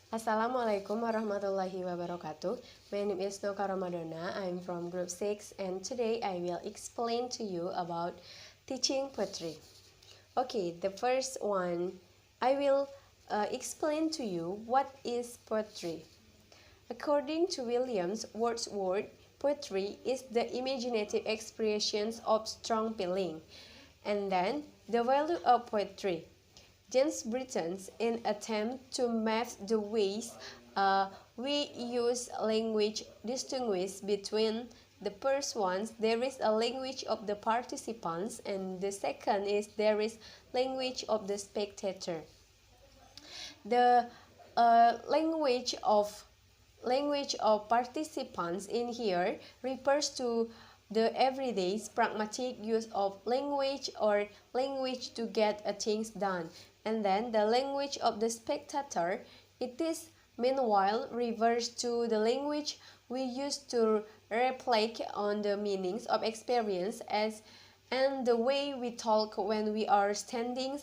Assalamualaikum warahmatullahi wabarakatuh. My name is Noka Romadhona. I'm from group 6 and today I will explain to you about teaching poetry. Okay, the first one, I will explain to you what is poetry. According to Williams Wordsworth, poetry is the imaginative expressions of strong feeling. And then, the value of poetry. James Britton's in attempt to map the ways we use language distinguish between the first ones, there is a language of the participants, and the second is there is language of the spectator. The language of participants in here refers to the everyday pragmatic use of language or language to get things done. And then the language of the spectator, it is meanwhile refers to the language we use to reflect on the meanings of experience and the way we talk when we are standing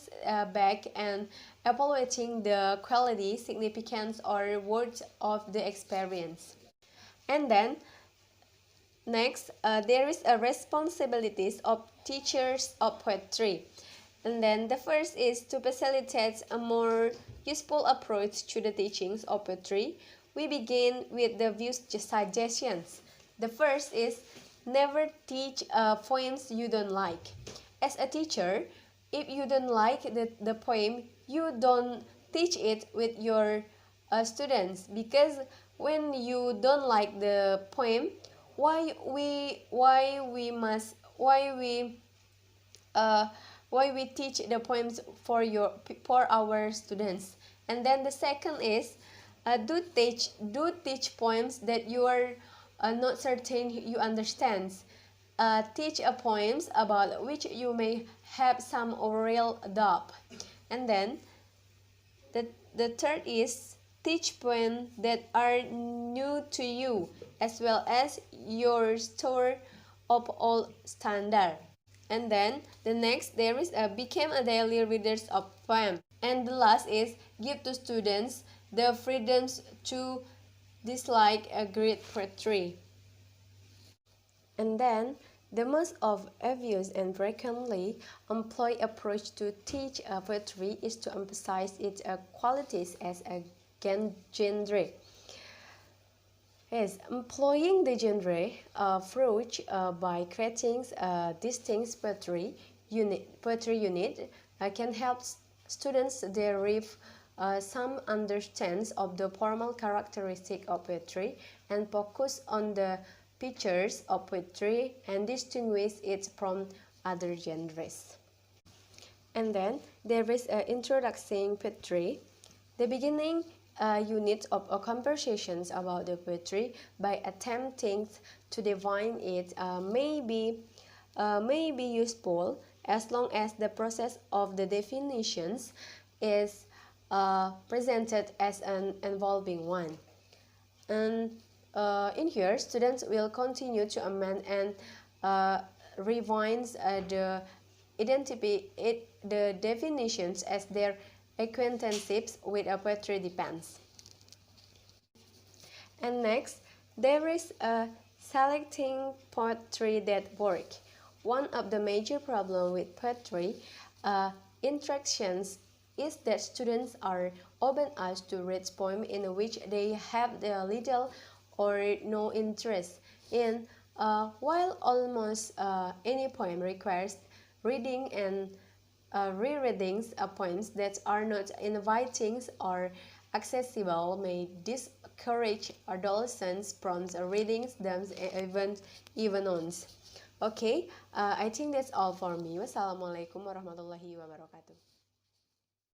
back and evaluating the quality, significance, or worth of the experience. And then next, there is a responsibilities of teachers of poetry. And then the first is to facilitate a more useful approach to the teachings of poetry. We begin with the view suggestions. The first is never teach poems you don't like. As a teacher, if you don't like the poem, you don't teach it with your students, because when you don't like the poem, why we teach the poems for our students. And then the second is do teach poems that you are not certain you understand. Teach poems about which you may have some real doubt. And then the third is teach poems that are new to you, as well as your store of old standard. And then the next, there is become a daily readers of poem. And the last is give to students the freedoms to dislike a great poetry. And then the most of obvious and frequently employed approach to teach poetry is to emphasize its qualities as a genre. Yes, employing the genre approach by creating a distinct poetry unit can help students derive some understanding of the formal characteristic of poetry and focus on the features of poetry and distinguish it from other genres. And then there is an introducing poetry. The beginning unit of conversations about the poetry by attempting to define it may be useful as long as the process of the definitions is presented as an evolving one. And in here, students will continue to amend and revise the definitions as their acquaintances with a poetry depends. And next, there is a selecting poetry that work. One of the major problems with poetry instructions is that students are often asked to read poems in which they have little or no interest in, while almost any poem requires reading and rereadings of poems that are not inviting or accessible may discourage adolescents from reading them even once. Okay, I think that's all for me. Wassalamualaikum warahmatullahi wabarakatuh.